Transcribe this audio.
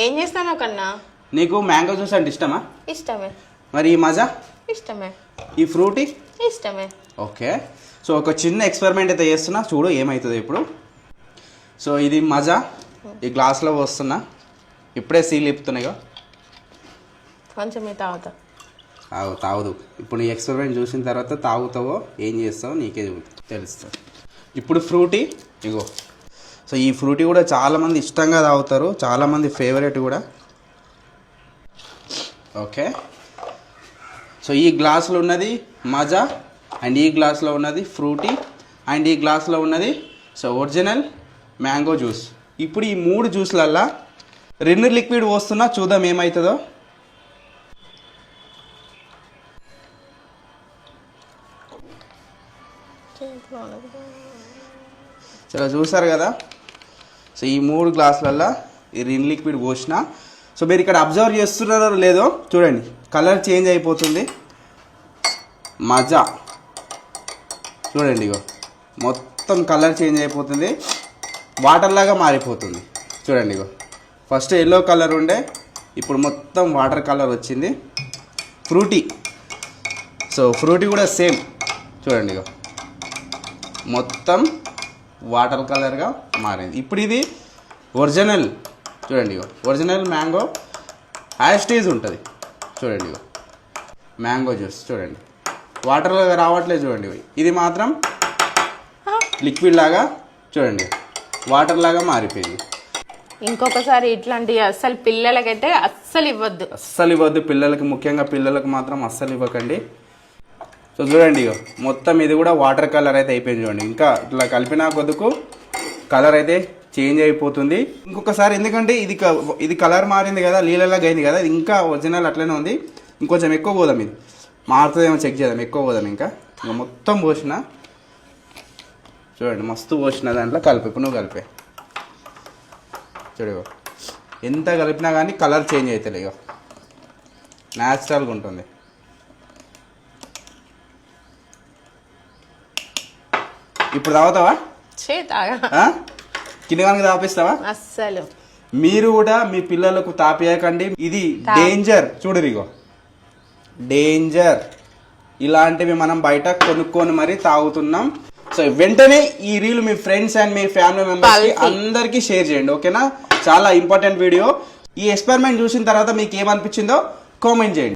ఏం చేస్తానో కన్నా? నీకు మ్యాంగో జ్యూస్ అంటే ఇష్టమా? ఇష్టమే. మరి ఈ మజా? ఇష్టమే. ఈ ఫ్రూటీ? ఇష్టమే. ఓకే, సో ఒక చిన్న ఎక్స్పెరిమెంట్ అయితే చేస్తున్నా, చూడు ఏమవుతుంది ఇప్పుడు. సో ఇది మజా, ఈ గ్లాస్లో పోస్తున్నా, ఇప్పుడే సీల్ ఇప్పుతున్నాయిగా. కొంచెం తాగుతా. తాగుదు. ఇప్పుడు నీ ఎక్స్పెరిమెంట్ చూసిన తర్వాత తాగుతావో ఏం చేస్తావో నీకే తెలుస్తుంది. ఇప్పుడు ఫ్రూటీ ఇగో. సో ఈ ఫ్రూటీ కూడా చాలామంది ఇష్టంగా తాగుతారు, చాలామంది ఫేవరెట్ కూడా. ఓకే, సో ఈ గ్లాసులో ఉన్నది మజా, అండ్ ఈ గ్లాస్లో ఉన్నది ఫ్రూటీ, అండ్ ఈ గ్లాస్లో ఉన్నది సో ఒరిజినల్ మ్యాంగో జ్యూస్. ఇప్పుడు ఈ 3 జ్యూస్లల్లా 2 లిక్విడ్ పోస్తున్నా, చూద్దాం ఏమవుతుందో. చలో చూసారు కదా. సో ఈ 3 గ్లాసులల్లో ఈ 2 లిక్విడ్ పోసిన. సో మీరు ఇక్కడ అబ్జర్వ్ చేస్తున్నారో లేదో చూడండి, కలర్ చేంజ్ అయిపోతుంది. మజా చూడండి, ఇగో మొత్తం కలర్ చేంజ్ అయిపోతుంది, వాటర్ లాగా మారిపోతుంది. చూడండి, ఇగో ఫస్ట్ ఎల్లో కలర్ ఉండే, ఇప్పుడు మొత్తం వాటర్ కలర్ వచ్చింది. ఫ్రూటీ, సో ఫ్రూటీ కూడా సేమ్ చూడండి, ఇగో మొత్తం వాటర్ కలర్గా మారింది. ఇప్పుడు ఇది ఒరిజినల్ చూడండి, ఇగో ఒరిజినల్ మ్యాంగో యాస్టీజ్ ఉంటుంది. చూడండి, ఇగో మ్యాంగో జ్యూస్ చూడండి, వాటర్ లాగా రావట్లేదు చూడండి. ఇది మాత్రం లిక్విడ్ లాగా చూడండి, వాటర్ లాగా మారిపోయింది. ఇంకొకసారి ఇట్లాంటివి అస్సలు పిల్లలకైతే అస్సలు ఇవ్వద్దు. పిల్లలకి, ముఖ్యంగా పిల్లలకు మాత్రం అస్సలు ఇవ్వకండి. సో చూడండి, ఇగో మొత్తం ఇది కూడా వాటర్ కలర్ అయితే అయిపోయింది చూడండి. ఇంకా ఇట్లా కలిపినా కొద్దుకు కలర్ అయితే చేంజ్ అయిపోతుంది. ఇంకొకసారి, ఎందుకంటే ఇది కలర్ మారింది కదా, నీళ్ళలాగా అయింది కదా, ఇది ఇంకా ఒరిజినల్ అట్లనే ఉంది. ఇంకొంచెం ఎక్కువ పోదాం, ఇది మారుతుందేమో చెక్ చేద్దాం. ఎక్కువ పోదాం, ఇంకా మొత్తం పోసిన చూడండి, మస్తు పోసిన దాంట్లో కలిపి. ఇప్పుడు నువ్వు కలిపే చూడు, ఎంత కలిపినా కానీ కలర్ చేంజ్ అవుతుంది, ఇక న్యాచురల్గా ఉంటుంది. ఇప్పుడు తాగుతావా? కింద కనుక తాపిస్తావా? అస్సలు. మీరు కూడా మీ పిల్లలకు తాపియకండి, ఇది డేంజర్. చూడరిగో డేంజర్. ఇలాంటివి మనం బయట కొనుక్కొని మరి తాగుతున్నాం. సో వెంటనే ఈ reel me friends and me family members కి అందరికి షేర్ చేయండి, ఓకేనా? చాలా ఇంపార్టెంట్ వీడియో. ఈ ఎక్స్పెరిమెంట్ చూసిన తర్వాత మీకు ఏమనిపించిందో కామెంట్ చేయండి.